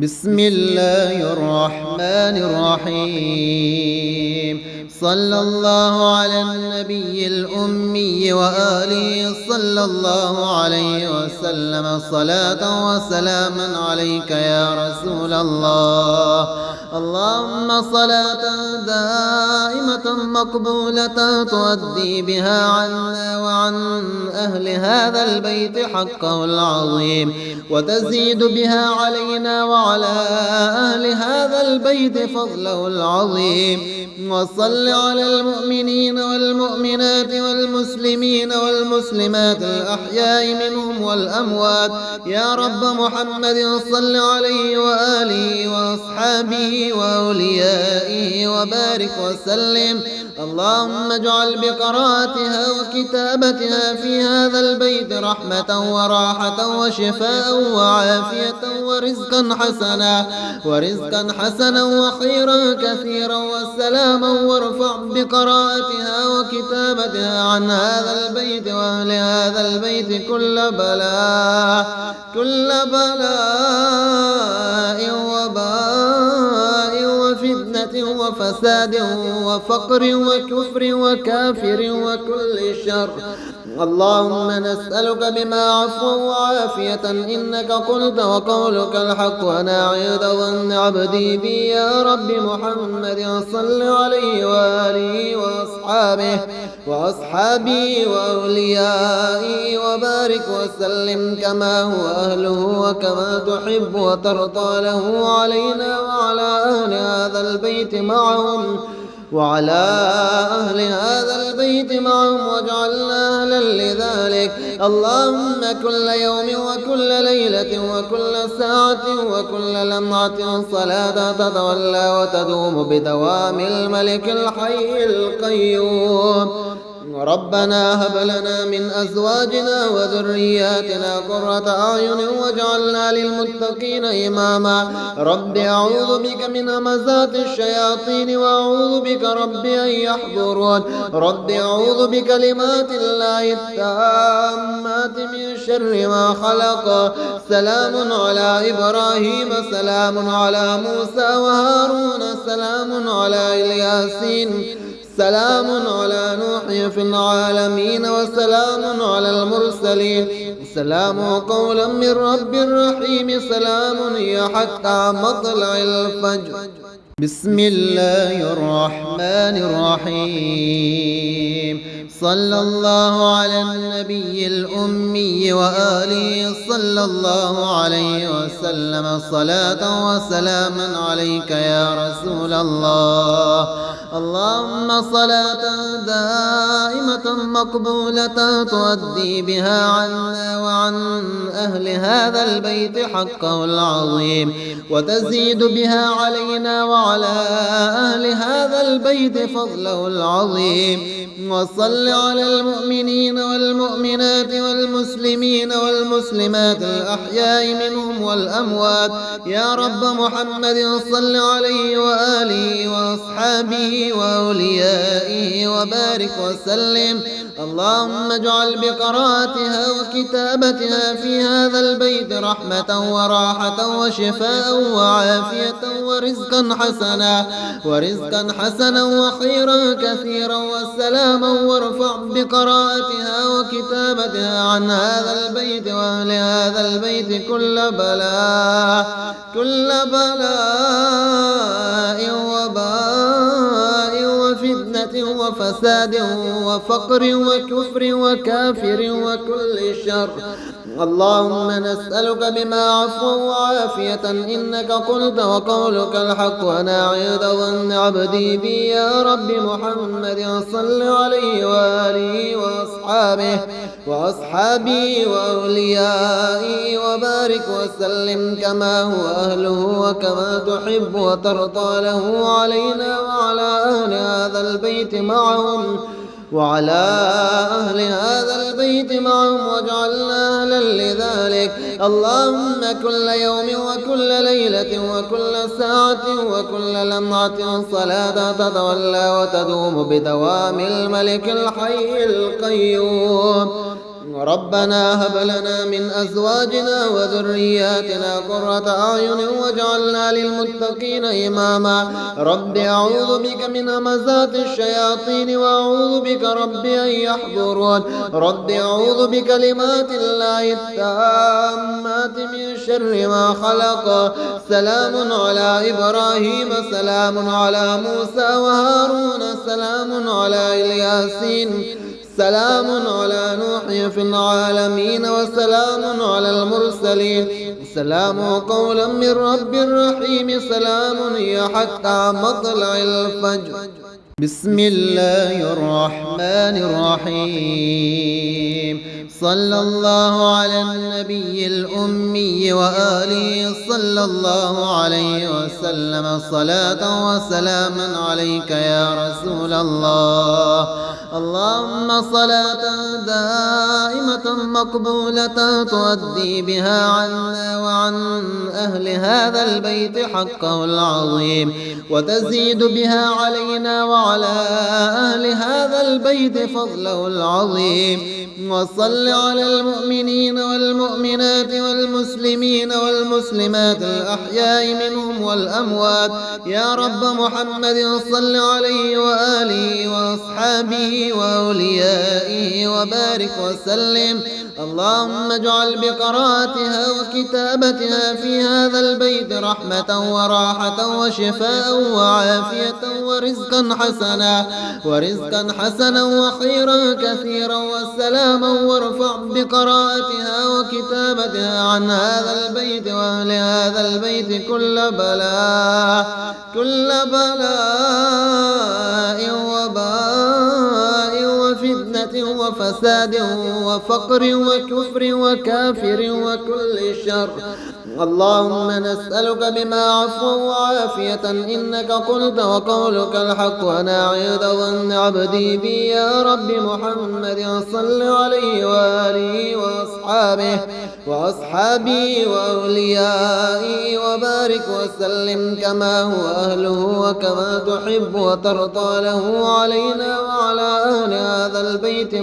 بسم الله الرحمن الرحيم. صلى الله على النبي الأمي وآله صلى الله عليه وسلم صلاة وسلاما عليك يا رسول الله. اللهم صلاة دائمة مقبولة تؤدي بها عنا وعن أهل هذا البيت حقه العظيم، وتزيد بها علينا وعلى أهل هذا البيت فضله العظيم. وصل على المؤمنين والمؤمنات والمسلمين والمسلمات الأحياء منهم والأموات يا رب محمد. صل عليه وآله وأصحابه وأوليائه وبارك وسلم. اللهم اجعل بقراءتها وكتابتها في هذا البيت رحمة وراحة وشفاء وعافية ورزقا حسنا وخيرا كثيرا وسلاما. وارفع بقراءتها وكتابتها عن هذا البيت وأهل هذا البيت كل بلاء وباء وفتنة وفساد وفقر وكفر وكافر وكل شر. اللهم نسألك بما عفوا وعافية إنك قلت وقولك الحق وأنا عند ظن عبدي بي يا رب محمد. صل عليه وآله وأصحابه وأوليائه وبارك وسلم كما هو أهله وكما تحب وترضى له علينا وعلى أهل هذا البيت معهم واجعلنا أهلا لذلك. اللهم كل يوم وكل ليلة وكل ساعة وكل لمعة صلاة تتولى وتدوم بدوام الملك الحي القيوم. ربنا هب لنا من أزواجنا وذرياتنا قرة أعين واجعلنا للمتقين إماما. رب أعوذ بك من همزات الشياطين وأعوذ بك رب أن يحضرون. رب أعوذ بكلمات الله التامات من شر ما خلق. سلام على إبراهيم، سلام على موسى وهارون، سلام على الياسين، سلام على نوح في العالمين، وسلام على المرسلين، سلام قولا من رب رحيم، سلام هي حتى مطلع الفجر. بسم الله الرحمن الرحيم. صلى الله على النبي الأمي وآله صلى الله عليه وسلم صلاة وسلاما عليك يا رسول الله. اللهم صلاة دائمة مقبولة تؤدي بها عنا وعن أهل هذا البيت حقه العظيم، وتزيد بها علينا وعلى أهل هذا البيت فضله العظيم. وصل على المؤمنين والمؤمنات والمسلمين والمسلمات الأحياء منهم والأموات يا رب محمد. صل عليه وآله وأصحابه وأوليائه وبارك وسلم. اللهم اجعل بقراءتها وكتابتها في هذا البيت رحمة وراحة وشفاء وعافية ورزقا حسنا وخيرا كثيرا وسلاما. وارفع بقراءتها وكتابتها عن هذا البيت وأهل هذا البيت كل بلاء وباء وفتنة وفساد وفقر وكفر وكافر وكل شر. اللهم نسألك بما عفوا وعافية إنك قلت وقولك الحق وأنا عند ظن عبدي بي يا رب محمد. صل عليه وآله وأصحابه وأوليائه وبارك وسلم كما هو أهله وكما تحب وترضى له علينا وعلى أهل هذا البيت معهم واجعلنا أهلا لذلك. اللهم كل يوم وكل ليلة وكل ساعة وكل لمعة صلاة تتولى وتدوم بدوام الملك الحي القيوم. ربنا هب لنا من أزواجنا وذرياتنا قرة أعين واجعلنا للمتقين إماما رب أعوذ بك من همزات الشياطين وأعوذ بك رب أن يحضرون رب أعوذ بكلمات الله التامات من شر ما خلق سلام على إبراهيم سلام على موسى وهارون سلام على الياسين سلام على نوح في العالمين وسلام على المرسلين سلام قولا من رب رحيم سلام هي حتى مطلع الفجر. بسم الله الرحمن الرحيم. صلى الله على النبي الأمي وآله صلى الله عليه وسلم صلاة وسلاما عليك يا رسول الله. اللهم صلاة دائمة مقبولة تؤدي بها عنا وعن أهل هذا البيت حقه العظيم وتزيد بها علينا وعلى أهل هذا البيت فضله العظيم. وصل على المؤمنين والمؤمنات والمسلمين والمسلمات الأحياء منهم والأموات يا رب محمد صل عليه وآله وأصحابه وأوليائه وبارك وسلم. اللهم اجعل بقراءتها وكتابتها في هذا البيت رحمة وراحة وشفاء وعافية ورزقا حسنا وخيرا كثيرا وسلاما وارفع بقراءتها وكتابتها عن هذا البيت وأهل هذا البيت كل بلاء وباء وفتنة وفساد وفقر وكفر وكافر وكل شر. اللهم نسألك بما عفوا وعافية إنك قلت وقولك الحق وأنا عند ظن عبدي بي يا رب محمد صل عليه وآله وأصحابه وأوليائه وبارك وسلم كما هو أهله وكما تحب وترضى له علينا وعلى أهل هذا البيت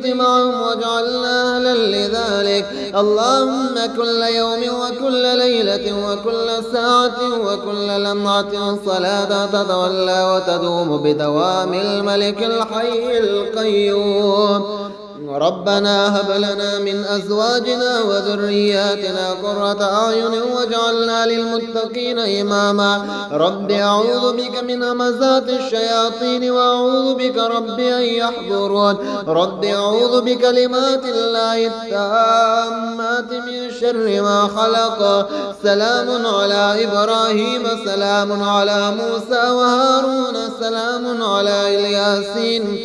معهم واجعلنا أهلا لذلك. اللهم كل يوم وكل ليلة وكل ساعة وكل لمعة صلاة تتولى وتدوم بدوام الملك الحي القيوم. ربنا هب لنا من أزواجنا وذرياتنا قرة أعين واجعلنا للمتقين إماما رب أعوذ بك من همزات الشياطين وأعوذ بك رب أن يحضرون رب أعوذ بكلمات الله التامات من شر ما خلق سلام على إبراهيم سلام على موسى وهارون سلام على الياسين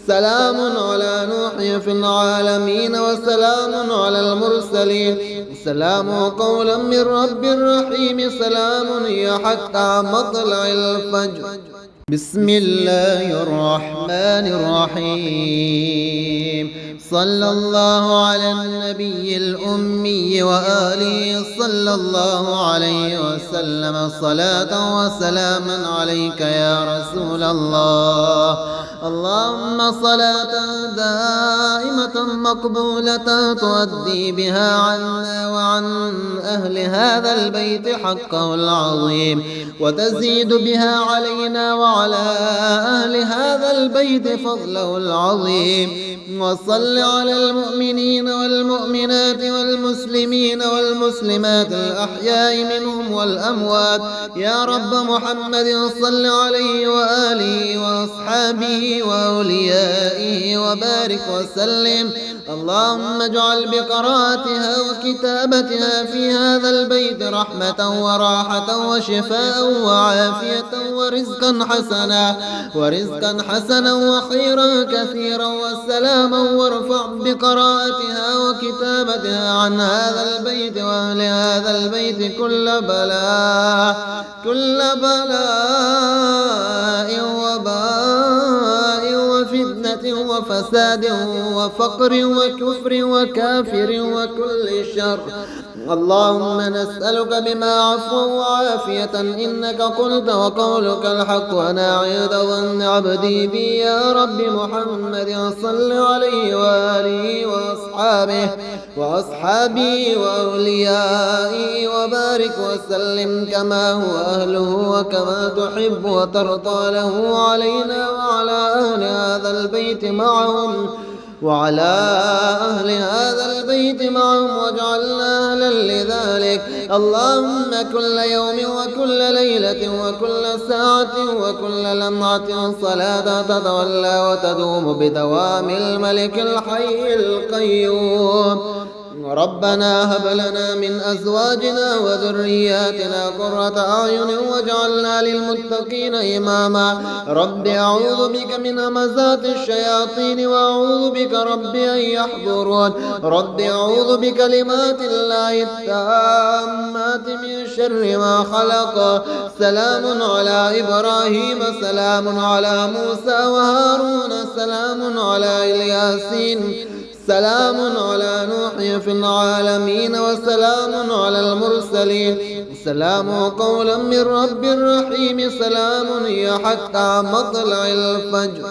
سلام على نوح في العالمين وسلام على المرسلين سلام قولا من رب رحيم سلام هي حتى مطلع الفجر. بسم الله الرحمن الرحيم. صلى الله على النبي الأمي وآله صلى الله عليه وسلم صلاة وسلاما عليك يا رسول الله. اللهم صلاة دائمة مقبولة تؤدي بها عنا وعن أهل هذا البيت حقه العظيم وتزيد بها علينا وعلى أهل هذا البيت فضله العظيم. وصل على المؤمنين والمؤمنات والمسلمين والمسلمات الأحياء منهم والأموات يا رب محمد صل عليه وآله وأصحابه وأوليائه وبارك وسلم. اللهم اجعل بقراءتها وكتابتها في هذا البيت رحمة وراحة وشفاء وعافية ورزقا حسنا وخيرا كثيرا وسلاما وارفع بقراءتها وكتابتها عن هذا البيت وأهل هذا البيت كل بلاء وباء وفتنة وفساد وفقر وكفر وكافر وكل شر. اللهم نسألك بما عفوا وعافية إنك قلت وقولك الحق وأنا عند ظن عبدي بي يا رب محمد صل عليه وآله وأصحابه وأوليائه وبارك وسلم كما هو أهله وكما تحب وترضى له علينا وعلى أهل هذا البيت معهم واجعلنا أهلا لذلك. اللهم كل يوم وكل ليلة وكل ساعة وكل لمعة صلاة تتولى وتدوم بدوام الملك الحي القيوم. ربنا هب لنا من أزواجنا وذرياتنا قرة أعين واجعلنا للمتقين إماما. رب أعوذ بك من همزات الشياطين وأعوذ بك رب أن يحضرون. رب أعوذ بكلمات الله التامات من شر ما خلق. سلام على إبراهيم سلام على موسى وهارون سلام على الياسين سلام على نوح في العالمين وسلام على المرسلين سلام قولا من رب رحيم سلام هي حتى مطلع الفجر.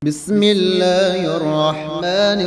بسم الله الرحمن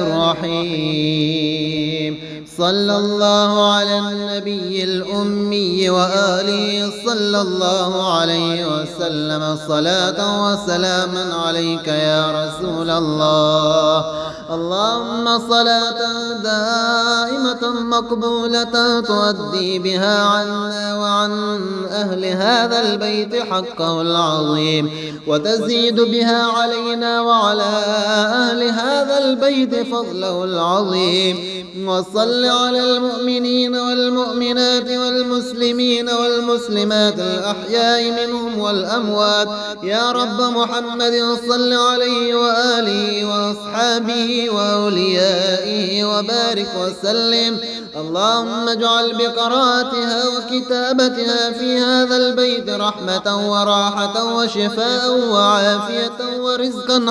الرحيم. صلى الله على النبي الأمي وآله صلى الله عليه وسلم صلاة وسلاما عليك يا رسول الله. اللهم صلاة دائمة مقبولة تؤدي بها عنا وعن أهل هذا البيت حقه العظيم وتزيد بها علينا وعلى أهل هذا البيت فضله العظيم. وصل على المؤمنين والمؤمنات والمسلمين والمسلمات الأحياء منهم والأموات يا رب محمد صل عليه وآله وأصحابه وأوليائه وبارك وسلم. اللهم اجعل بقراءتها وكتابتها في هذا البيت رحمة وراحة وشفاء وعافية ورزقا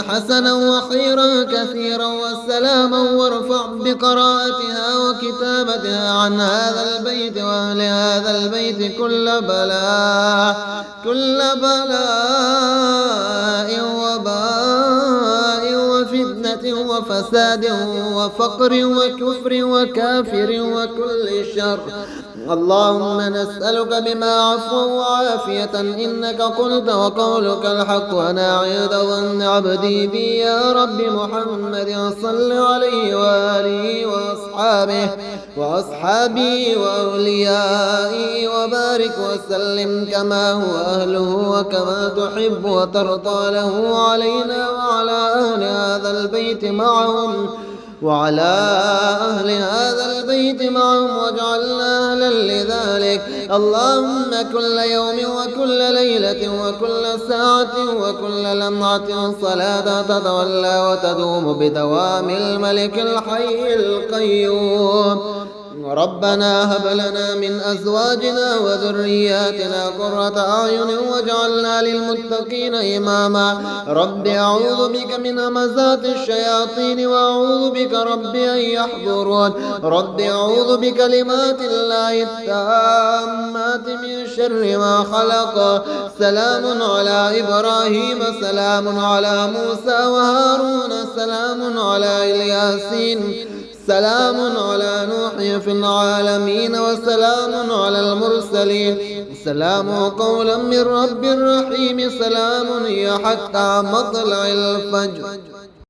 حسنا وخيرا كثيرا وسلاما. وارفع بقراءتها وكتابتها عن هذا البيت وأهل هذا البيت كل بلاء وباء وفتنة وفساد وفقر وكفر وكافر وكل شر. اللهم نسألك بما عفوا وعافية إنك قلت وقولك الحق وأنا عند ظن عبدي بي يا رب محمد صل عليه وآله وأصحابه وأوليائه وبارك وسلم كما هو أهله وكما تحب وترضى له علينا وعلى أهل هذا البيت معهم واجعلنا أهلا لذلك. اللهم كل يوم وكل ليلة وكل ساعة وكل لمعة صلاة تتولى وتدوم بدوام الملك الحي القيوم. ربنا هب لنا من أزواجنا وذرياتنا قرة أعين واجعلنا للمتقين إماما. رب أعوذ بك من همزات الشياطين وأعوذ بك رب أن يحضرون. رب أعوذ بكلمات الله التامات من شر ما خلق. سلام على إبراهيم سلام على موسى وهارون سلام على الياسين سلام على نوح في العالمين وسلام على المرسلين سلام قولا من رب رحيم سلام هي حتى مطلع الفجر.